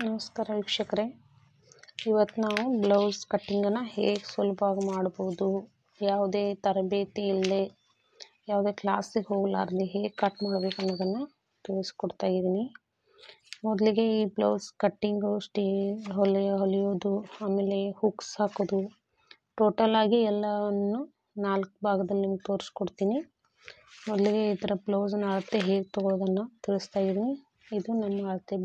ನಮಸ್ಕಾರ ವೀಕ್ಷಕರೇ, ಇವತ್ತು ನಾವು ಬ್ಲೌಸ್ ಕಟ್ಟಿಂಗನ್ನು ಹೇಗೆ ಸುಲಭವಾಗಿ ಮಾಡ್ಬೋದು, ಯಾವುದೇ ತರಬೇತಿ ಇಲ್ಲದೆ ಯಾವುದೇ ಕ್ಲಾಸಿಗೆ ಹೋಗಲಾರ್ದೆ ಹೇಗೆ ಕಟ್ ಮಾಡಬೇಕು ಅನ್ನೋದನ್ನು ತಿಳಿಸ್ಕೊಡ್ತಾ ಇದ್ದೀನಿ. ಮೊದಲಿಗೆ ಈ ಬ್ಲೌಸ್ ಕಟ್ಟಿಂಗು ಹೊಲಿಯೋದು, ಆಮೇಲೆ ಹುಕ್ಸ್ ಹಾಕೋದು, ಟೋಟಲಾಗಿ ಎಲ್ಲವನ್ನು 4 ಭಾಗದಲ್ಲಿ ನಿಮ್ಗೆ ತೋರಿಸ್ಕೊಡ್ತೀನಿ. ಮೊದಲಿಗೆ ಈ ಥರ ಬ್ಲೌಸ್ನ ಅಳತೆ ಹೇಗೆ ತೊಗೊಳ್ಳೋದನ್ನು ತಿಳಿಸ್ತಾ ಇದ್ದೀನಿ. ಇದು ನಮ್ಮ ಅಳತೆ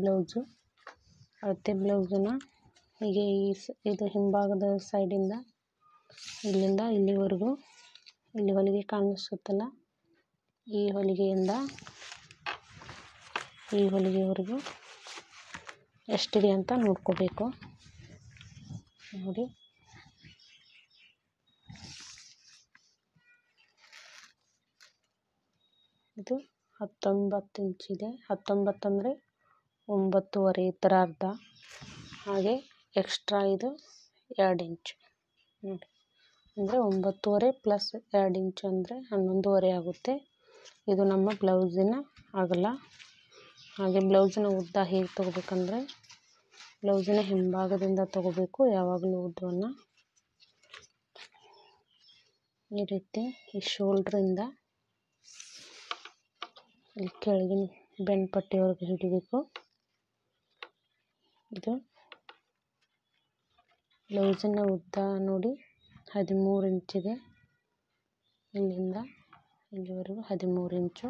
ಬ್ಲೌಸನ್ನು ಹೀಗೆ ಇದು ಹಿಂಭಾಗದ ಸೈಡಿಂದ ಇಲ್ಲಿಂದ ಇಲ್ಲಿವರೆಗೂ, ಇಲ್ಲಿ ಹೊಲಿಗೆ ಕಾಣಿಸುತ್ತಲ್ಲ, ಈ ಹೊಲಿಗೆಯಿಂದ ಈ ಹೊಲಿಗೆವರೆಗೂ ಎಷ್ಟಿದೆ ಅಂತ ನೋಡ್ಕೋಬೇಕು. ನೋಡಿ, ಇದು 19 ಇಂಚಿದೆ. 19 ಅಂದರೆ 9.5 ಈ ಥರ ಅರ್ಧ. ಹಾಗೆ ಎಕ್ಸ್ಟ್ರಾ ಇದು 2 ಇಂಚು ನೋಡಿ, ಅಂದರೆ 9.5 ಪ್ಲಸ್ 2 ಇಂಚು ಅಂದರೆ 11.5 ಆಗುತ್ತೆ. ಇದು ನಮ್ಮ ಬ್ಲೌಸಿನ ಅಗಲ. ಹಾಗೆ ಬ್ಲೌಸಿನ ಉದ್ದ ಹೇಗೆ ತೊಗೋಬೇಕಂದ್ರೆ, ಬ್ಲೌಸಿನ ಹಿಂಭಾಗದಿಂದ ತೊಗೋಬೇಕು ಯಾವಾಗಲೂ ಉದ್ದವನ್ನು. ಈ ರೀತಿ ಈ ಶೋಲ್ಡ್ರಿಂದ ಇಲ್ಲಿ ಕೆಳಗಿನ ಬೆನ್ಪಟ್ಟಿವರೆಗೂ ಹಿಡಿಬೇಕು. ಇದು ಬ್ಲೌಸಿನ ಉದ್ದ ನೋಡಿ 13 ಇಂಚಿದೆ. ಇಲ್ಲಿಂದ ಇಲ್ಲಿವರೆಗೂ 13 ಇಂಚು.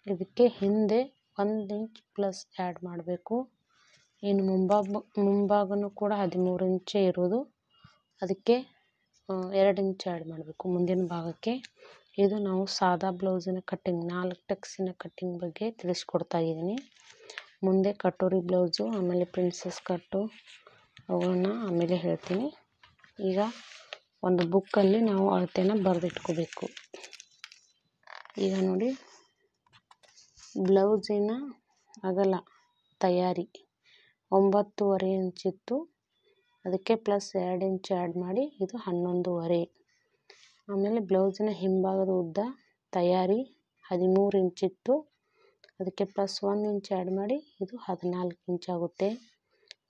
ಇದಕ್ಕೆ ಹಿಂದೆ 1 ಇಂಚ್ ಪ್ಲಸ್ ಆ್ಯಡ್ ಮಾಡಬೇಕು. ಇನ್ನು ಮುಂಭಾಗನೂ ಕೂಡ 13 ಇಂಚೇ ಇರೋದು, ಅದಕ್ಕೆ 2 ಇಂಚ್ ಆ್ಯಡ್ ಮಾಡಬೇಕು ಮುಂದಿನ ಭಾಗಕ್ಕೆ. ಇದು ನಾವು ಸಾದಾ ಬ್ಲೌಸಿನ ಕಟ್ಟಿಂಗ್, 4 ಟಕ್ಸಿನ ಕಟ್ಟಿಂಗ್ ಬಗ್ಗೆ ತಿಳಿಸ್ಕೊಡ್ತಾ ಇದ್ದೀನಿ. ಮುಂದೆ ಕಟೋರಿ ಬ್ಲೌಸು, ಆಮೇಲೆ ಪ್ರಿನ್ಸಸ್ ಕಟ್ಟು, ಅವುಗಳನ್ನು ಆಮೇಲೆ ಹೇಳ್ತೀನಿ. ಈಗ ಒಂದು ಬುಕ್ಕಲ್ಲಿ ನಾವು ಅಳತೆನ ಬರೆದಿಟ್ಕೋಬೇಕು. ಈಗ ನೋಡಿ, ಬ್ಲೌಸಿನ ಅಗಲ ತಯಾರಿ 9.5 ಇಂಚಿತ್ತು, ಅದಕ್ಕೆ ಪ್ಲಸ್ 2 ಇಂಚ್ ಆ್ಯಡ್ ಮಾಡಿ ಇದು 11.5. ಆಮೇಲೆ ಬ್ಲೌಸಿನ ಹಿಂಭಾಗದ ಉದ್ದ ತಯಾರಿ 13 ಇಂಚಿತ್ತು, ಅದಕ್ಕೆ ಪ್ಲಸ್ 1 ಇಂಚ್ ಆ್ಯಡ್ ಮಾಡಿ ಇದು 14 ಇಂಚ್ ಆಗುತ್ತೆ.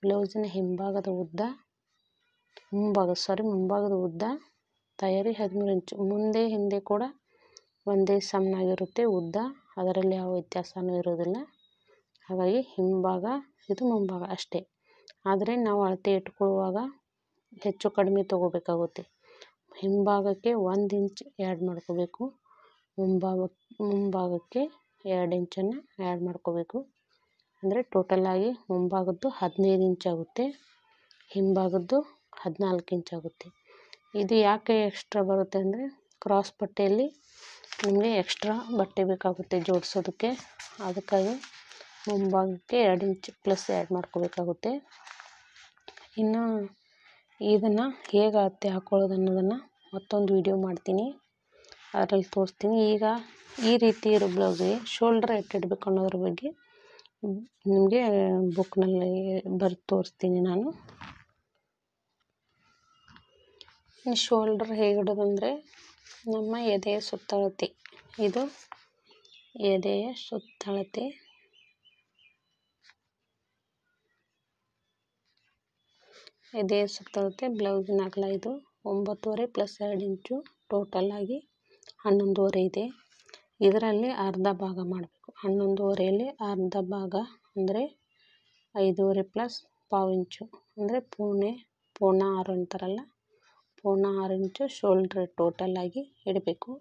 ಬ್ಲೌಸಿನ ಮುಂಭಾಗದ ಉದ್ದ ತಯಾರಿ 13 ಇಂಚು. ಮುಂದೆ ಹಿಂದೆ ಕೂಡ ಒಂದೇ ಸಮನಾಗಿರುತ್ತೆ ಉದ್ದ, ಅದರಲ್ಲಿ ಯಾವ ವ್ಯತ್ಯಾಸವೂ ಇರೋದಿಲ್ಲ. ಹಾಗಾಗಿ ಹಿಂಭಾಗ ಇದು ಮುಂಭಾಗ ಅಷ್ಟೇ. ಆದರೆ ನಾವು ಅಳತೆ ಇಟ್ಕೊಳ್ಳುವಾಗ ಹೆಚ್ಚು ಕಡಿಮೆ ತೊಗೋಬೇಕಾಗುತ್ತೆ. ಹಿಂಭಾಗಕ್ಕೆ 1 ಇಂಚ್ ಆ್ಯಡ್ ಮಾಡ್ಕೋಬೇಕು, ಮುಂಭಾಗಕ್ಕೆ 2 ಇಂಚನ್ನು ಆ್ಯಡ್ ಮಾಡ್ಕೋಬೇಕು. ಅಂದರೆ ಟೋಟಲಾಗಿ ಮುಂಭಾಗದ್ದು 15 ಇಂಚ್ ಆಗುತ್ತೆ, ಹಿಂಭಾಗದ್ದು 14 ಇಂಚ್ ಆಗುತ್ತೆ. ಇದು ಯಾಕೆ ಎಕ್ಸ್ಟ್ರಾ ಬರುತ್ತೆ ಅಂದರೆ, ಕ್ರಾಸ್ ಪಟ್ಟೆಯಲ್ಲಿ ನಿಮಗೆ ಎಕ್ಸ್ಟ್ರಾ ಬಟ್ಟೆ ಬೇಕಾಗುತ್ತೆ ಜೋಡಿಸೋದಕ್ಕೆ, ಅದಕ್ಕಾಗಿ ಮುಂಭಾಗಕ್ಕೆ 2 ಇಂಚ್ ಪ್ಲಸ್ ಆ್ಯಡ್ ಮಾಡ್ಕೋಬೇಕಾಗುತ್ತೆ. ಇನ್ನು ಇದನ್ನು ಹೇಗೆ ಅಳತೆ ಹಾಕ್ಕೊಳ್ಳೋದು ಅನ್ನೋದನ್ನು ಮತ್ತೊಂದು ವಿಡಿಯೋ ಮಾಡ್ತೀನಿ, ಅದರಲ್ಲಿ ತೋರಿಸ್ತೀನಿ. ಈಗ ಈ ರೀತಿ ಇರೋ ಬ್ಲೌಸಿಗೆ ಶೋಲ್ಡ್ರ್ ಎಷ್ಟಿಡಬೇಕು ಅನ್ನೋದ್ರ ಬಗ್ಗೆ ನಿಮಗೆ ಬುಕ್ನಲ್ಲಿ ಬರೆದು ತೋರಿಸ್ತೀನಿ ನಾನು. ಈ ಶೋಲ್ಡ್ರ್ ಹೇಗಿಡೋದಂದರೆ, ನಮ್ಮ ಎದೆಯ ಸುತ್ತಳತೆ, ಇದು ಎದೆಯ ಸುತ್ತಳತೆ. ಎದೆಯ ಸುತ್ತಳತೆ ಬ್ಲೌಸಿನ ಅಗಲ ಇದು 9.5 ಪ್ಲಸ್ 2 ಇಂಚು, ಟೋಟಲಾಗಿ 11.5 ಇದೆ. ಇದರಲ್ಲಿ ಅರ್ಧ ಭಾಗ ಮಾಡಬೇಕು. 11.5ಯಲ್ಲಿ ಅರ್ಧ ಭಾಗ ಅಂದರೆ 5.5 ಪ್ಲಸ್ ಪಾವು ಇಂಚು, ಅಂದರೆ ಪೌಣ 6 ಅಂತಾರಲ್ಲ, ಪೌಣ 6 ಇಂಚು ಶೋಲ್ಡ್ರ್ ಟೋಟಲಾಗಿ ಇಡಬೇಕು.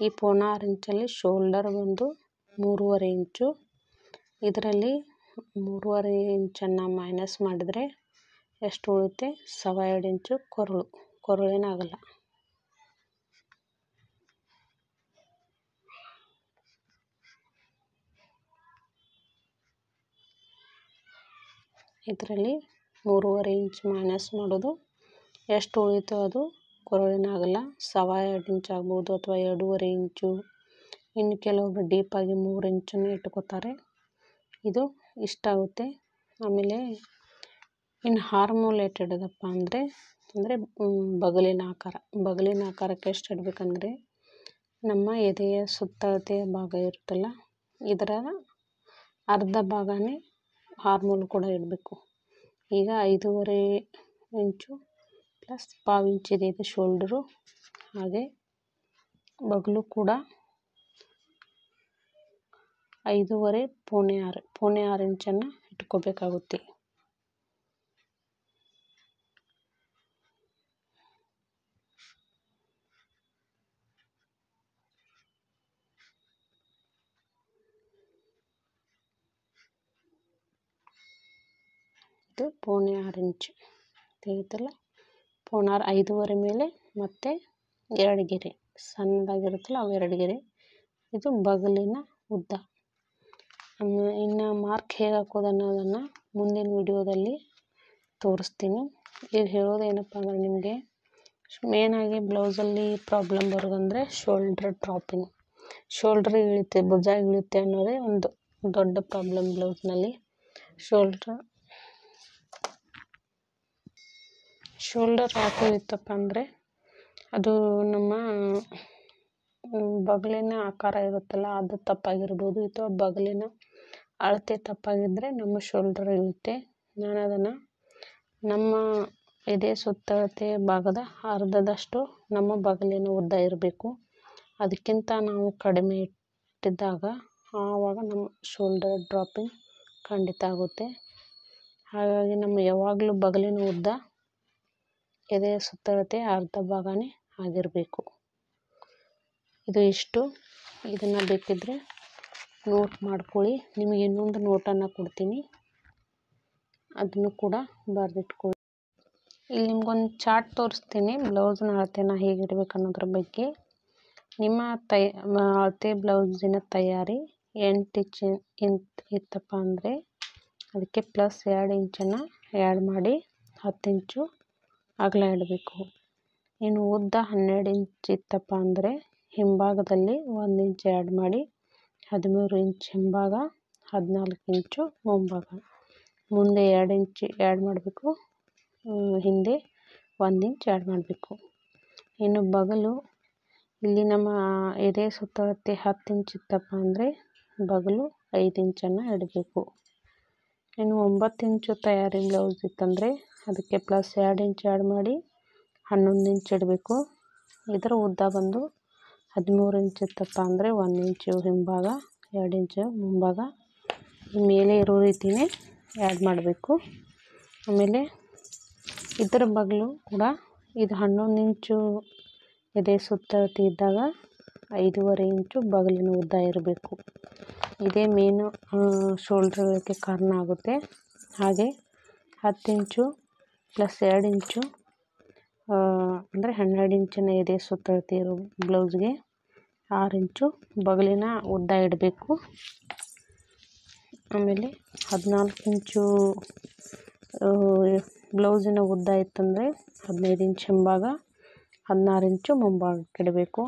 ಈ ಪೌಣ 6 ಇಂಚಲ್ಲಿ ಶೋಲ್ಡರ್ ಬಂದು 3.5 ಇಂಚು. ಇದರಲ್ಲಿ 3.5 ಇಂಚನ್ನು ಮೈನಸ್ ಮಾಡಿದರೆ ಎಷ್ಟು ಉಳಿಯುತ್ತೆ? 2.25 ಇಂಚು ಕೊರಳಿನಾಗಲ್ಲ. ಇದರಲ್ಲಿ 3.5 ಇಂಚ್ ಮೈನಸ್ ಮಾಡೋದು, ಎಷ್ಟು ಉಳಿಯುತ್ತೋ ಅದು ಕೊರಳಿನಾಗಲ್ಲ. 2.25 ಇಂಚ್ ಆಗ್ಬೋದು ಅಥವಾ 2.5 ಇಂಚು. ಇನ್ನು ಕೆಲವೊಬ್ಬರು ಡೀಪಾಗಿ 3 ಇಂಚನ್ನು ಇಟ್ಕೋತಾರೆ. ಇದು ಇಷ್ಟಾಗುತ್ತೆ. ಆಮೇಲೆ ಇನ್ನು ಹಾರ್ಮೋಲ್ ಇಡೋದಪ್ಪ ಅಂದರೆ ಬಗಲಿನ ಆಕಾರಕ್ಕೆ ಎಷ್ಟು ಇಡಬೇಕಂದ್ರೆ, ನಮ್ಮ ಎದೆಯ ಸುತ್ತಳತೆಯ ಭಾಗ ಇರುತ್ತಲ್ಲ, ಇದರ ಅರ್ಧ ಭಾಗನೇ ಆರ್ಮೋಲ್ ಕೂಡ ಇಡಬೇಕು. ಈಗ 5.5 ಇಂಚು ಪ್ಲಸ್ ಪಾವು ಇಂಚಿದೆ ಇದು ಶೋಲ್ಡರು. ಹಾಗೆ ಬಗಲು ಕೂಡ 5.5 ಪೌನೆ 6 ಇಂಚನ್ನು ಇಟ್ಕೋಬೇಕಾಗುತ್ತೆ. ಇದು ಪೌನೆ 6 ಇಂಚು ತೆಗಿತಲ್ಲ, ಪೌನೆ 6, 5.5 ಮೇಲೆ ಮತ್ತೆ 2 ಗೆರೆ ಸಣ್ಣದಾಗಿರುತ್ತಲ್ಲ ಅವು 2 ಗೆರೆ. ಇದು ಬಗಲಿನ ಉದ್ದ. ಇನ್ನು ಮಾರ್ಕ್ ಹೇಗೆ ಹಾಕೋದು ಅನ್ನೋದನ್ನು ಮುಂದಿನ ವಿಡಿಯೋದಲ್ಲಿ ತೋರಿಸ್ತೀನಿ. ಈಗ ಹೇಳೋದೇನಪ್ಪ ಅಂದರೆ ನಿಮಗೆ ಮೇನಾಗಿ ಬ್ಲೌಸಲ್ಲಿ ಪ್ರಾಬ್ಲಮ್ ಬರೋದಂದರೆ ಶೋಲ್ಡ್ರ್ ಡ್ರಾಪಿಂಗ್, ಶೋಲ್ಡ್ರ್ ಇಳಿಯುತ್ತೆ, ಭುಜ ಇಳಿಯುತ್ತೆ ಅನ್ನೋದೇ ಒಂದು ದೊಡ್ಡ ಪ್ರಾಬ್ಲಮ್ ಬ್ಲೌಸ್ನಲ್ಲಿ. ಶೋಲ್ಡರ್ ಯಾಕೆ ಇಳಿಯುತ್ತಪ್ಪ ಅಂದರೆ ಅದು ನಮ್ಮ ಬಗಲಿನ ಆಕಾರ ಇರುತ್ತಲ್ಲ ಅದು ತಪ್ಪಾಗಿರ್ಬೋದು, ಅಥವಾ ಬಗಲಿನ ಅಳತೆ ತಪ್ಪಾಗಿದ್ದರೆ ನಮ್ಮ ಶೋಲ್ಡರ್ ಇಳಿಯುತ್ತೆ. ನಾನು ಅದನ್ನು ನಮ್ಮ ಎದೆ ಸುತ್ತಳತೆ ಭಾಗದ ಅರ್ಧದಷ್ಟು ನಮ್ಮ ಬಗಲಿನ ಉದ್ದ ಇರಬೇಕು. ಅದಕ್ಕಿಂತ ನಾವು ಕಡಿಮೆ ಇಟ್ಟಿದ್ದಾಗ ಆವಾಗ ನಮ್ಮ ಶೋಲ್ಡರ್ ಡ್ರಾಪಿಂಗ್ ಖಂಡಿತ ಆಗುತ್ತೆ. ಹಾಗಾಗಿ ನಮ್ಮ ಯಾವಾಗಲೂ ಬಗಲಿನ ಉದ್ದ ಎದೆಯ ಸುತ್ತಳತೆ ಅರ್ಧ ಭಾಗನೇ ಆಗಿರಬೇಕು. ಇದು ಇಷ್ಟು. ಇದನ್ನು ಬೇಕಿದ್ದರೆ ನೋಟ್ ಮಾಡ್ಕೊಳ್ಳಿ. ನಿಮಗೆ ಇನ್ನೊಂದು ನೋಟನ್ನು ಕೊಡ್ತೀನಿ, ಅದನ್ನು ಕೂಡ ಬರೆದಿಟ್ಕೊಳ್ಳಿ. ಇಲ್ಲಿ ನಿಮ್ಗೊಂದು ಚಾರ್ಟ್ ತೋರಿಸ್ತೀನಿ ಬ್ಲೌಸ್ನ ಅಳತೆನ ಹೇಗಿಡಬೇಕು ಅನ್ನೋದ್ರ ಬಗ್ಗೆ. ನಿಮ್ಮ ಅಳತೆ ಬ್ಲೌಸಿನ ತಯಾರಿ 8 ಇಂಚ್ ಇತ್ತಪ್ಪ ಅಂದರೆ ಅದಕ್ಕೆ ಪ್ಲಸ್ 2 ಇಂಚನ್ನು ಆ್ಯಡ್ ಮಾಡಿ 10 ಇಂಚು ಅಗಲ ಇಡಬೇಕು. ಇನ್ನು ಉದ್ದ 12 ಇಂಚ್ ಇತ್ತಪ್ಪ ಅಂದರೆ ಹಿಂಭಾಗದಲ್ಲಿ 1 ಇಂಚ್ ಆ್ಯಡ್ ಮಾಡಿ 13 ಇಂಚ್ ಹಿಂಭಾಗ, 14 ಇಂಚು ಮುಂಭಾಗ. ಮುಂದೆ 2 ಇಂಚ್ ಆ್ಯಡ್ ಮಾಡಬೇಕು, ಹಿಂದೆ 1 ಇಂಚ್ ಆ್ಯಡ್ ಮಾಡಬೇಕು. ಇನ್ನು ಬಗಲು ಇಲ್ಲಿ ನಮ್ಮ ಎದೆ ಸುತ್ತಳತೆ 10 ಇಂಚ್ ಇತ್ತಪ್ಪ ಅಂದರೆ ಬಗಲು 5 ಇಂಚನ್ನು ಇಡಬೇಕು. ಇನ್ನು 9 ಇಂಚು ತಯಾರಿ ಬ್ಲೌಸ್ ಇತ್ತಂದರೆ ಅದಕ್ಕೆ ಪ್ಲಸ್ 2 ಇಂಚ್ ಆ್ಯಡ್ ಮಾಡಿ 11 ಇಂಚ್ ಇಡಬೇಕು. ಇದರ ಉದ್ದ ಬಂದು 13 ಇಂಚ್ ಇತ್ತಪ್ಪ ಅಂದರೆ 1 ಇಂಚು ಹಿಂಭಾಗ, 2 ಇಂಚು ಮುಂಭಾಗ ಮೇಲೆ ಇರೋ ರೀತಿಯೇ ಆ್ಯಡ್ ಮಾಡಬೇಕು. ಆಮೇಲೆ ಇದರ ಬಗಲು ಕೂಡ ಇದು 11 ಇಂಚು ಎದೆ ಸುತ್ತಳತೆ ಇದ್ದಾಗ 5.5 ಇಂಚು ಬಗಲಿನ ಉದ್ದ ಇರಬೇಕು. ಇದೇ ಮೇನು ಶೋಲ್ಡ್ರ್ ಇಳಕ್ಕೆ ಕಾರಣ ಆಗುತ್ತೆ. ಹಾಗೆ 10 ಇಂಚು ಪ್ಲಸ್ 2 ಇಂಚು ಅಂದರೆ 12 ಇಂಚಿನ ಎದೆ ಸುತ್ತಳತೆ ಇರೋ ಬ್ಲೌಸ್ಗೆ 6 ಇಂಚು ಬಗಲಿನ ಉದ್ದ ಇಡಬೇಕು. ಆಮೇಲೆ 14 ಇಂಚು ಬ್ಲೌಸಿನ ಉದ್ದ ಇತ್ತಂದರೆ 15 ಇಂಚ್ ಹಿಂಭಾಗ, 16 ಇಂಚು ಮುಂಭಾಗಕ್ಕೆ ಇಡಬೇಕು.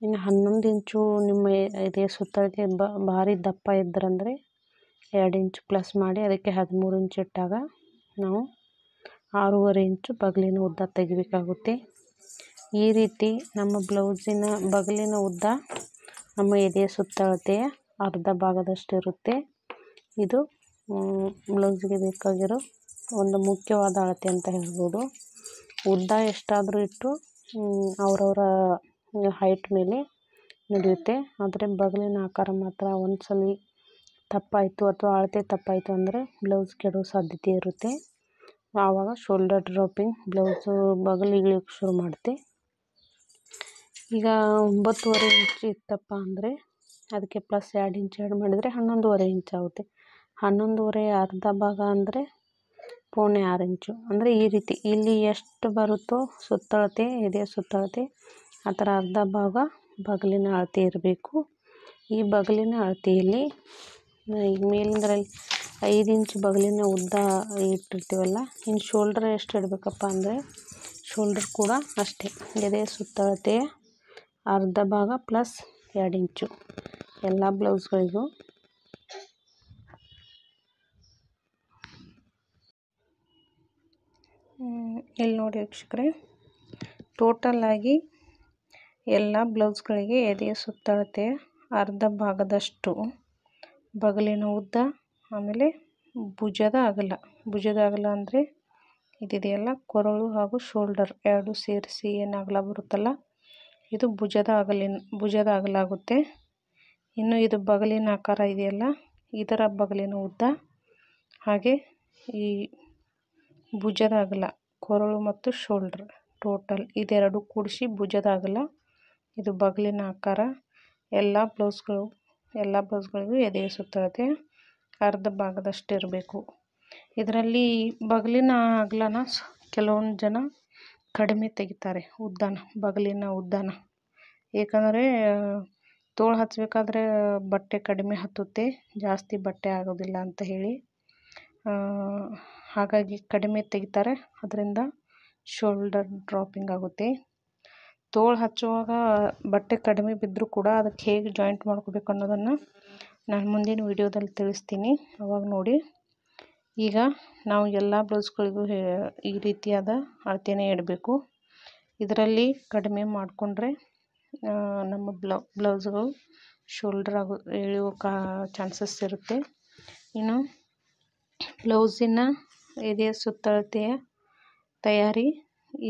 ಇನ್ನು 11 ಇಂಚು ನಿಮ್ಮ ಎದೆ ಸುತ್ತಳತೆ ಭಾರಿ ದಪ್ಪ ಇದ್ದರಂದರೆ 2 ಇಂಚು ಪ್ಲಸ್ ಮಾಡಿ ಅದಕ್ಕೆ 13 ಇಂಚ್ ಇಟ್ಟಾಗ ನಾವು 6.5 ಇಂಚು ಬಗಲಿನ ಉದ್ದ ತೆಗಿಬೇಕಾಗುತ್ತೆ. ಈ ರೀತಿ ನಮ್ಮ ಬ್ಲೌಸಿನ ಬಗಲಿನ ಉದ್ದ ನಮ್ಮ ಎದೆಯ ಸುತ್ತಳತೆಯ ಅರ್ಧ ಭಾಗದಷ್ಟು ಇರುತ್ತೆ. ಇದು ಬ್ಲೌಸ್ಗೆ ಬೇಕಾಗಿರೋ ಒಂದು ಮುಖ್ಯವಾದ ಅಳತೆ ಅಂತ ಹೇಳ್ಬೋದು. ಉದ್ದ ಎಷ್ಟಾದರೂ ಇಟ್ಟು ಅವರವರ ಹೈಟ್ ಮೇಲೆ ನಡೆಯುತ್ತೆ. ಆದರೆ ಬಗಲಿನ ಆಕಾರ ಮಾತ್ರ ಒಂದು ಸಲ ತಪ್ಪಾಯಿತು ಅಥವಾ ಅಳತೆ ತಪ್ಪಾಯಿತು ಅಂದರೆ ಬ್ಲೌಸ್ ಕೆಡೋ ಸಾಧ್ಯತೆ ಇರುತ್ತೆ. ಆವಾಗ ಶೋಲ್ಡರ್ ಡ್ರಾಪಿಂಗ್ ಬ್ಲೌಸು ಬಗಲಿಗೆ ಇಳಿಯೋಕ್ಕೆ ಶುರು ಮಾಡುತ್ತೆ. ಈಗ 9.5 ಇಂಚ್ ಇತ್ತಪ್ಪ ಅಂದರೆ ಅದಕ್ಕೆ ಪ್ಲಸ್ 2 ಇಂಚ್ ಆ್ಯಡ್ ಮಾಡಿದರೆ 11.5 ಇಂಚ್ ಆಗುತ್ತೆ. 11.5 ಅರ್ಧ ಭಾಗ ಅಂದರೆ ಪೌನೆ 6 ಇಂಚು. ಅಂದರೆ ಈ ರೀತಿ ಇಲ್ಲಿ ಎಷ್ಟು ಬರುತ್ತೋ ಸುತ್ತಳತೆ ಎದೆಯ ಸುತ್ತಳತೆ ಆ ಥರ ಅರ್ಧ ಭಾಗ ಬಗಲಿನ ಅಳತೆ ಇರಬೇಕು. ಈ ಬಗಲಿನ ಅಳತೆಯಲ್ಲಿ ಈಗ ಮೇಲಿಂದರಲ್ಲಿ 5 ಇಂಚ್ ಬಗಲಿನ ಉದ್ದ ಇಟ್ಟಿರ್ತೀವಲ್ಲ, ಇನ್ನು ಶೋಲ್ಡ್ರ್ ಎಷ್ಟು ಇಡಬೇಕಪ್ಪ ಅಂದರೆ ಶೋಲ್ಡ್ರ್ ಕೂಡ ಅಷ್ಟೇ ಎದೆಯ ಸುತ್ತಳತೆಯ ಅರ್ಧ ಭಾಗ ಪ್ಲಸ್ 2 ಇಂಚು ಎಲ್ಲ ಬ್ಲೌಸ್ಗಳಿಗೂ. ಇಲ್ಲಿ ನೋಡಿ ವೀಕ್ಷಕರೇ, ಟೋಟಲಾಗಿ ಎಲ್ಲ ಬ್ಲೌಸ್ಗಳಿಗೆ ಎದೆಯ ಸುತ್ತಳತೆಯ ಅರ್ಧ ಭಾಗದಷ್ಟು ಬಗಲಿನ ಉದ್ದ, ಆಮೇಲೆ ಭುಜದ ಅಗಲ ಅಂದರೆ ಇದಿದೆಯಲ್ಲ, ಕೊರಳು ಹಾಗೂ ಶೋಲ್ಡರ್ ಎರಡು ಸೇರಿಸಿ ಏನು ಅಗಲ ಬರುತ್ತಲ್ಲ, ಇದು ಭುಜದ ಅಗಲ ಆಗುತ್ತೆ. ಇನ್ನು ಇದು ಬಗಲಿನ ಆಕಾರ ಇದೆಯಲ್ಲ, ಇದರ ಬಗಲಿನ ಉದ್ದ, ಹಾಗೆ ಈ ಭುಜದ ಅಗಲ, ಕೊರಳು ಮತ್ತು ಶೋಲ್ಡರ್ ಟೋಟಲ್ ಇದೆರಡು ಕೂಡಿಸಿ ಭುಜದ ಅಗಲ, ಇದು ಬಗಲಿನ ಆಕಾರ. ಎಲ್ಲ ಬ್ಲೌಸ್ಗಳಿಗೂ ಎದೆಯ ಸುತ್ತಳತೆ ಅರ್ಧ ಭಾಗದಷ್ಟು ಇರಬೇಕು. ಇದರಲ್ಲಿ ಬಗಲಿನ ಅಗಲನ ಕೆಲವೊಂದು ಜನ ಕಡಿಮೆ ತೆಗಿತಾರೆ, ಬಗಲಿನ ಉದ್ದನ. ಏಕೆಂದರೆ ತೋಳು ಹಚ್ಚಬೇಕಾದ್ರೆ ಬಟ್ಟೆ ಕಡಿಮೆ ಹತ್ತುತ್ತೆ, ಜಾಸ್ತಿ ಬಟ್ಟೆ ಆಗೋದಿಲ್ಲ ಅಂತ ಹೇಳಿ ಹಾಗಾಗಿ ಕಡಿಮೆ ತೆಗಿತಾರೆ. ಅದರಿಂದ ಶೋಲ್ಡರ್ ಡ್ರಾಪಿಂಗ್ ಆಗುತ್ತೆ. ತೋಳು ಹಚ್ಚುವಾಗ ಬಟ್ಟೆ ಕಡಿಮೆ ಬಿದ್ದರೂ ಕೂಡ ಅದಕ್ಕೆ ಹೇಗೆ ಜಾಯಿಂಟ್ ಮಾಡ್ಕೋಬೇಕು ಅನ್ನೋದನ್ನು ನಾನು ಮುಂದಿನ ವಿಡಿಯೋದಲ್ಲಿ ತಿಳಿಸ್ತೀನಿ, ಅವಾಗ ನೋಡಿ. ಈಗ ನಾವು ಎಲ್ಲ ಬ್ಲೌಸ್ಗಳಿಗೂ ಈ ರೀತಿಯಾದ ಅಳತೆನೇ ಇಡಬೇಕು. ಇದರಲ್ಲಿ ಕಡಿಮೆ ಮಾಡಿಕೊಂಡ್ರೆ ನಮ್ಮ ಬ್ಲೌಸ್ಗಳು ಶೋಲ್ಡರ್ ಎಳೆಯುವ ಚಾನ್ಸಸ್ ಇರುತ್ತೆ. ಇನ್ನು ಬ್ಲೌಸಿನ ಎದೆಯ ಸುತ್ತಳತೆಯ ತಯಾರಿ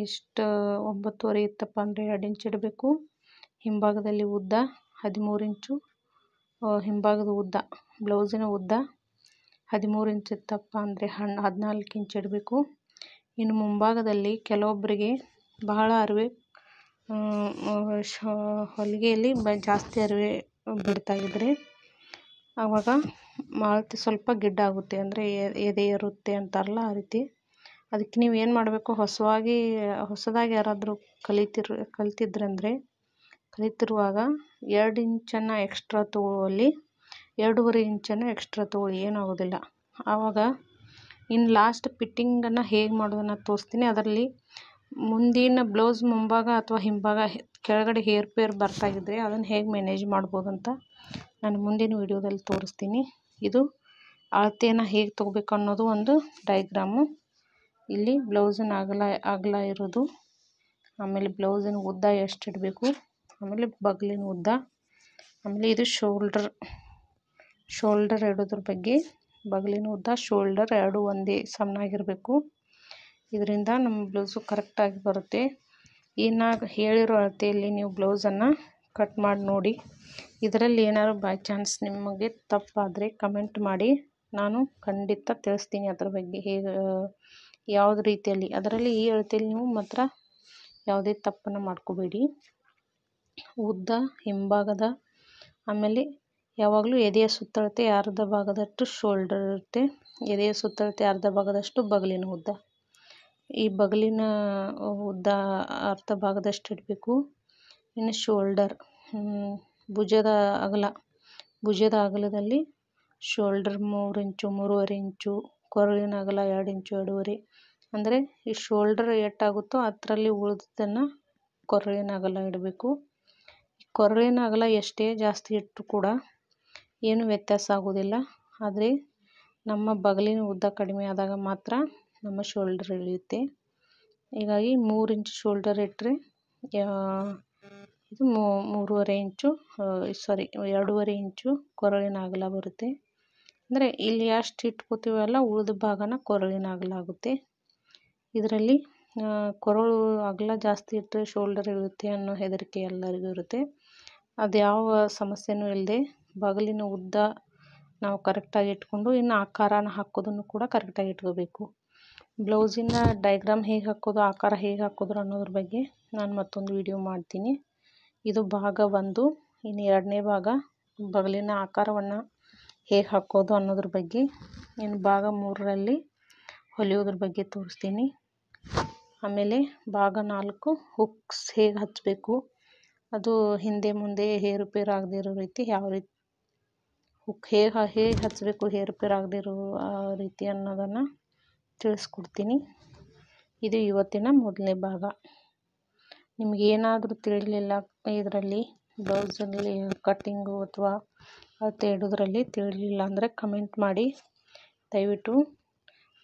ಇಷ್ಟು 9.5 ಇತ್ತಪ್ಪ ಅಂದರೆ 2 ಇಂಚ್ ಇಡಬೇಕು. ಹಿಂಭಾಗದಲ್ಲಿ ಉದ್ದ 13 ಇಂಚು, ಹಿಂಭಾಗದ ಉದ್ದ ಬ್ಲೌಸಿನ ಉದ್ದ 13 ಇಂಚ್ ಇತ್ತಪ್ಪ ಅಂದರೆ 14 ಇಂಚ್ ಇಡಬೇಕು. ಇನ್ನು ಮುಂಭಾಗದಲ್ಲಿ ಕೆಲವೊಬ್ಬರಿಗೆ ಬಹಳ ಅರಿವೆ ಹೊಲಿಗೆಯಲ್ಲಿ ಜಾಸ್ತಿ ಅರಿವೆ ಬಿಡ್ತಾಯಿದ್ರೆ ಆವಾಗ ಅಳತೆ ಸ್ವಲ್ಪ ಗಿಡ್ಡ ಆಗುತ್ತೆ, ಅಂದರೆ ಎದೆ ಇರುತ್ತೆ ಅಂತಾರಲ್ಲ ಆ ರೀತಿ. ಅದಕ್ಕೆ ನೀವು ಏನು ಮಾಡಬೇಕು, ಹೊಸದಾಗಿ ಯಾರಾದರೂ ಕಲಿತಿರುವಾಗ 2 ಇಂಚನ್ನು ಎಕ್ಸ್ಟ್ರಾ ತಗೊಳ್ಳಿ, 2.5 ಇಂಚನ್ನು ಎಕ್ಸ್ಟ್ರಾ ತಗೊಳ್ಳಿ, ಏನಾಗೋದಿಲ್ಲ. ಆವಾಗ ಇನ್ನು ಲಾಸ್ಟ್ ಫಿಟ್ಟಿಂಗನ್ನು ಹೇಗೆ ಮಾಡೋದನ್ನು ತೋರಿಸ್ತೀನಿ. ಅದರಲ್ಲಿ ಮುಂದಿನ ಬ್ಲೌಸ್ ಮುಂಭಾಗ ಅಥವಾ ಹಿಂಭಾಗ ಕೆಳಗಡೆ ಹೇರ್ಪೇರ್ ಬರ್ತಾಯಿದ್ರೆ ಅದನ್ನು ಹೇಗೆ ಮ್ಯಾನೇಜ್ ಮಾಡ್ಬೋದು ಅಂತ ನಾನು ಮುಂದಿನ ವಿಡಿಯೋದಲ್ಲಿ ತೋರಿಸ್ತೀನಿ. ಇದು ಅಳತೆಯನ್ನು ಹೇಗೆ ತೊಗೋಬೇಕು ಅನ್ನೋದು ಒಂದು ಡೈಗ್ರಾಮು. ಇಲ್ಲಿ ಬ್ಲೌಸಿನ ಅಗಲ ಇರೋದು, ಆಮೇಲೆ ಬ್ಲೌಸಿನ ಉದ್ದ ಎಷ್ಟು ಇಡಬೇಕು, ಆಮೇಲೆ ಬಗಲಿನ ಉದ್ದ, ಆಮೇಲೆ ಇದು ಶೋಲ್ಡರ್ ಇಡೋದ್ರ ಬಗ್ಗೆ. ಬಗಲಿನ ಉದ್ದ ಶೋಲ್ಡರ್ ಎರಡು ಒಂದೇ ಸಮನಾಗಿರಬೇಕು. ಇದರಿಂದ ನಮ್ಮ ಬ್ಲೌಸು ಕರೆಕ್ಟಾಗಿ ಬರುತ್ತೆ. ನಾನು ಹೇಳಿರೋ ಅಳತೆಯಲ್ಲಿ ನೀವು ಬ್ಲೌಸನ್ನು ಕಟ್ ಮಾಡಿ ನೋಡಿ. ಇದರಲ್ಲಿ ಏನಾದ್ರು ಬೈ ಚಾನ್ಸ್ ನಿಮಗೆ ತಪ್ಪಾದರೆ ಕಮೆಂಟ್ ಮಾಡಿ, ನಾನು ಖಂಡಿತ ತಿಳಿಸ್ತೀನಿ ಅದರ ಬಗ್ಗೆ ಯಾವ್ದು ರೀತಿಯಲ್ಲಿ. ಅದರಲ್ಲಿ ಈ ಅಳತೆಯಲ್ಲಿ ನೀವು ಮಾತ್ರ ಯಾವುದೇ ತಪ್ಪನ್ನು ಮಾಡ್ಕೋಬೇಡಿ. ಉದ್ದ ಹಿಂಭಾಗದ, ಆಮೇಲೆ ಯಾವಾಗಲೂ ಎದೆಯ ಸುತ್ತಳತೆ ಅರ್ಧ ಭಾಗದಷ್ಟು ಶೋಲ್ಡರ್ ಇರುತ್ತೆ, ಎದೆಯ ಸುತ್ತಳತೆ ಅರ್ಧ ಭಾಗದಷ್ಟು ಬಗಲಿನ ಉದ್ದ. ಈ ಬಗಲಿನ ಉದ್ದ ಅರ್ಧ ಭಾಗದಷ್ಟು ಇಡಬೇಕು. ಇನ್ನು ಶೋಲ್ಡರ್ ಭುಜದ ಅಗಲದಲ್ಲಿ ಶೋಲ್ಡರ್ 3 ಇಂಚು 3.5 ಇಂಚು, ಕೊರಳಿನ ಅಗಲ 2 ಇಂಚು 2.5. ಅಂದರೆ ಈ ಶೋಲ್ಡರ್ ಎಷ್ಟಾಗುತ್ತೋ ಅದರಲ್ಲಿ ಉಳಿದನ್ನು ಕೊರಳಿನ ಅಗಲ ಇಡಬೇಕು. ಕೊರಳಿನ ಅಗಲ ಎಷ್ಟೇ ಜಾಸ್ತಿ ಇಟ್ಟರೂ ಕೂಡ ಏನು ವ್ಯತ್ಯಾಸ ಆಗೋದಿಲ್ಲ. ಆದರೆ ನಮ್ಮ ಬಗಲಿನ ಉದ್ದ ಕಡಿಮೆ ಆದಾಗ ಮಾತ್ರ ನಮ್ಮ ಶೋಲ್ಡರ್ ಇಳಿಯುತ್ತೆ. ಹೀಗಾಗಿ 3 ಇಂಚು ಶೋಲ್ಡರ್ ಇಟ್ಟರೆ ಇದು 2.5 ಇಂಚು ಕೊರಳಿನ ಅಗಲ ಬರುತ್ತೆ. ಅಂದರೆ ಇಲ್ಲಿ ಎಷ್ಟು ಇಟ್ಕೋತೀವಲ್ಲ ಉಳಿದ ಭಾಗನ ಕೊರಳಿನ ಅಗಲ ಆಗುತ್ತೆ. ಇದರಲ್ಲಿ ಕೊರಳು ಅಗಲ ಜಾಸ್ತಿ ಇಟ್ಟರೆ ಶೋಲ್ಡರ್ ಇರುತ್ತೆ ಅನ್ನೋ ಹೆದರಿಕೆ ಎಲ್ಲರಿಗೂ ಇರುತ್ತೆ. ಅದು ಯಾವ ಸಮಸ್ಯೆನೂ ಇಲ್ಲದೆ ಬಗಲಿನ ಉದ್ದ ನಾವು ಕರೆಕ್ಟಾಗಿ ಇಟ್ಕೊಂಡು ಇನ್ನು ಆಕಾರನ ಹಾಕೋದನ್ನು ಕೂಡ ಕರೆಕ್ಟಾಗಿ ಇಟ್ಕೋಬೇಕು. ಬ್ಲೌಸಿನ ಡೈಗ್ರಾಮ್ ಹೇಗೆ ಹಾಕೋದು, ಆಕಾರ ಹೇಗೆ ಹಾಕೋದು ಅನ್ನೋದ್ರ ಬಗ್ಗೆ ನಾನು ಮತ್ತೊಂದು ವಿಡಿಯೋ ಮಾಡ್ತೀನಿ. ಇದು ಭಾಗ 1. ಇನ್ನು 2ನೇ ಭಾಗ ಬಗಲಿನ ಆಕಾರವನ್ನು ಹೇಗೆ ಹಾಕೋದು ಅನ್ನೋದ್ರ ಬಗ್ಗೆ. ಇನ್ನು ಭಾಗ 3ರಲ್ಲಿ ಹೊಲಿಯೋದ್ರ ಬಗ್ಗೆ ತೋರಿಸ್ತೀನಿ. ಆಮೇಲೆ ಭಾಗ 4 ಹುಕ್ಸ್ ಹೇಗೆ ಹಚ್ಚಬೇಕು, ಅದು ಹಿಂದೆ ಮುಂದೆ ಹೇರುಪೇರು ಆಗದೇ ಇರೋ ರೀತಿ ಯಾವ ರೀತಿ ಹುಕ್ ಹೇಗೆ ಹಚ್ಚಬೇಕು, ಹೇರುಪೇರು ಆಗದೇ ಇರೋ ರೀತಿ ಅನ್ನೋದನ್ನು ತಿಳಿಸ್ಕೊಡ್ತೀನಿ. ಇದು ಇವತ್ತಿನ ಮೊದಲನೇ ಭಾಗ. ನಿಮಗೇನಾದರೂ ತಿಳಿಲಿಲ್ಲ ಇದರಲ್ಲಿ ಬ್ಲೌಸಲ್ಲಿ ಕಟ್ಟಿಂಗು ಅಥವಾ ಅಳತೆ ಇಡೋದ್ರಲ್ಲಿ ತಿಳಿಲಿಲ್ಲ ಅಂದರೆ ಕಮೆಂಟ್ ಮಾಡಿ. ದಯವಿಟ್ಟು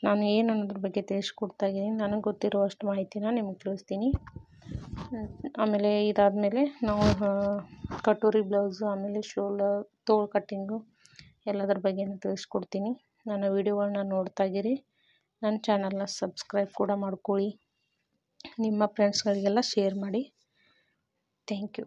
ನಾನು ಏನು ಅನ್ನೋದ್ರ ಬಗ್ಗೆ ತಿಳಿಸ್ಕೊಡ್ತಾ ಇದ್ದೀನಿ. ನನಗೆ ಗೊತ್ತಿರುವಷ್ಟು ಮಾಹಿತಿನ ನಿಮಗೆ ತಿಳಿಸ್ತೀನಿ. ಆಮೇಲೆ ಇದಾದಮೇಲೆ ನಾವು ಕಟೋರಿ ಬ್ಲೌಸು, ಆಮೇಲೆ ತೋಳು ಕಟ್ಟಿಂಗು ಎಲ್ಲದರ ಬಗ್ಗೆನೂ ತಿಳಿಸ್ಕೊಡ್ತೀನಿ. ನನ್ನ ವಿಡಿಯೋಗಳನ್ನ ನೋಡ್ತಾಯಿರಿ. ನನ್ನ ಚಾನಲ್ನ ಸಬ್ಸ್ಕ್ರೈಬ್ ಕೂಡ ಮಾಡ್ಕೊಳ್ಳಿ. ನಿಮ್ಮ ಫ್ರೆಂಡ್ಸ್ಗಳಿಗೆಲ್ಲ ಶೇರ್ ಮಾಡಿ. Thank you.